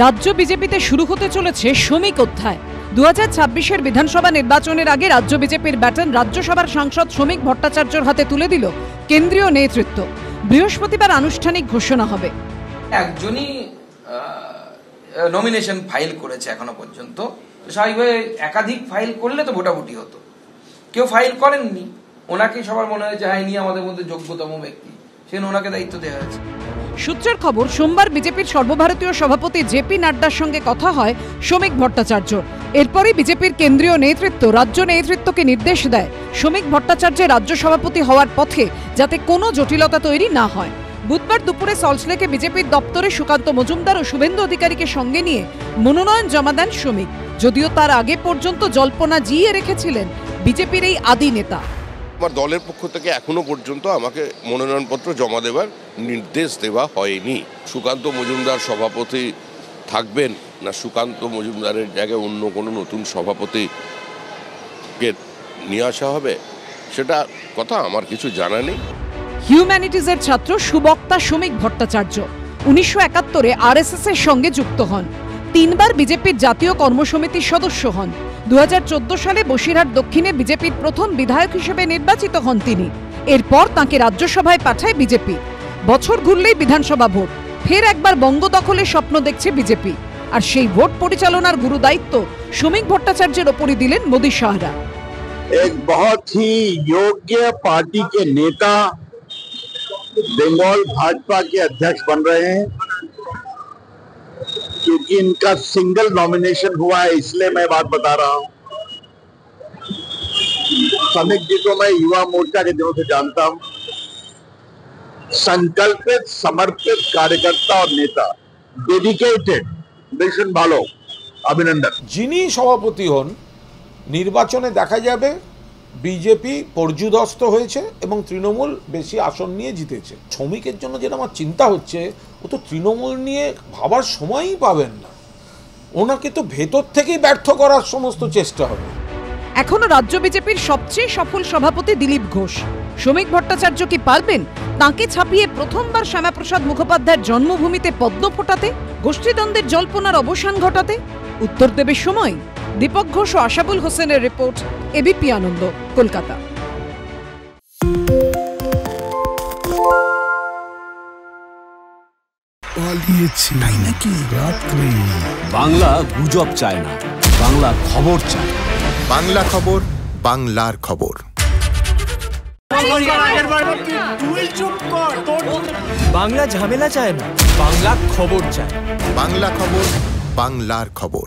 রাজ্য বিজেপিতে শুরু হতে চলেছে শ্রমিক অধ্যায়। 2026-এর বিধানসভা নির্বাচনের আগে রাজ্য বিজেপির ব্যাটন রাজ্যসভার সাংসদ শ্রমিক ভট্টাচার্যের হাতে তুলে দিল কেন্দ্রীয় নেতৃত্ব। বৃহস্পতিবার আনুষ্ঠানিক ঘোষণা হবে। একজনই নমিনেশন ফাইল করেছে এখনো পর্যন্ত। স্বাভাবিকভাবে একাধিক ফাইল করলে তো ভোটাভুটি হতো, কেউ ফাইল করেননি। ওনাকে সবার মনে হয়েছে হ্যাঁ ইনি আমাদের মধ্যে যোগ্যতম ব্যক্তি, সেজন্য ওনাকে দায়িত্ব দেওয়া হয়েছে। সূত্রের খবর, সোমবার বিজেপির সর্বভারতীয় সভাপতি জেপি নাড্ডার সঙ্গে কথা হয় শ্রমিক ভট্টাচার্যর। এরপরই বিজেপির কেন্দ্রীয় নেতৃত্ব রাজ্য নেতৃত্বকে নির্দেশ দেয় শ্রমিক ভট্টাচার্যের রাজ্য সভাপতি হওয়ার পথে যাতে কোনো জটিলতা তৈরি না হয়। বুধবার দুপুরে সল্টলেকে বিজেপির দপ্তরে সুকান্ত মজুমদার ও শুভেন্দু অধিকারীকে সঙ্গে নিয়ে মনোনয়ন জমা দেন শ্রমিক, যদিও তার আগে পর্যন্ত জল্পনা জিয়ে রেখেছিলেন বিজেপির এই আদি নেতা। আমার দলের পক্ষ থেকে এখনো পর্যন্ত আমাকে মনোনয়নপত্র জমা দেওয়ার নির্দেশ দেওয়া হয়নি। সুকান্ত মজুমদার সভাপতি থাকবেন না সুকান্ত মজুমদারের জায়গায় অন্য কোনো নতুন সভাপতিকে নিয়ে আসা হবে, সেটা কথা আমার কিছু জানা নেই। হিউম্যানিটিজের ছাত্র সুবক্তা শ্রমিক ভট্টাচার্য 1971-এ আরএসএস এর সঙ্গে যুক্ত হন। 3 বার বিজেপির জাতীয় কর্মসমিতির সদস্য হন। 2014 সালে বসিরহাট দক্ষিণে বিজেপির প্রথম বিধায়ক হিসেবে নির্বাচিত হন তিনি। এরপর তাঁকে রাজ্যসভায় পাঠায় বিজেপি। বছর ঘুরলেই বিধানসভা ভোট, ফের একবার বঙ্গ দখলের স্বপ্ন দেখছে বিজেপি। আর সেই ভোট পরিচালনার গুরু দায়িত্ব শ্রমিক ভট্টাচার্যের ওপরই দিলেন মোদী শাহরা। एक बहुत ही योग्य पार्टी के नेता बंगाल भाजपा के अध्यक्ष बन रहे हैं, क्योंकि इनका सिंगल नॉमिनेशन हुआ है, इसलिए मैं बात बता रहा हूं। श्रमिक जी को मैं युवा मोर्चा के दिनों से जानता हूं, संकल्पित समर्पित कार्यकर्ता और नेता, डेडिकेटेड, मिशन भालो, अभिनंदन। যিনি সভাপতি হন নির্বাচনে দেখা যাবে বিজেপি পর্যুদস্ত হয়েছে এবং তৃণমূল বেশি আসন নিয়ে জিতেছে। শ্রমিকের জন্য যেটা আমার চিন্তা হচ্ছে, ও তো তৃণমূল নিয়ে ভাবার সময়ই পাবেন না। ওনাকে তো ভেতর থেকেই ব্যর্থ করার সমস্ত চেষ্টা হবে। এখনো রাজ্য বিজেপির সবচেয়ে সফল সভাপতি দিলীপ ঘোষ। শ্রমিক ভট্টাচার্য কি পারবেন তাঁকে ছাপিয়ে প্রথমবার শ্যামাপ্রসাদ মুখোপাধ্যায়ের জন্মভূমিতে পদ্ম ফোটাতে, গোষ্ঠীদ্বন্দ্বের জল্পনার অবসান ঘটাতে? উত্তর দেবে সময়। দীপক ঘোষ ও আশাবুল হোসেনের রিপোর্ট, এবিপি আনন্দ, কলকাতা। বাংলা গুজব চায় না, বাংলা খবর চায়। বাংলা খবর, বাংলার খবর। বাংলা ঝামেলা চায় না, বাংলা খবর চায়। বাংলা খবর, বাংলার খবর।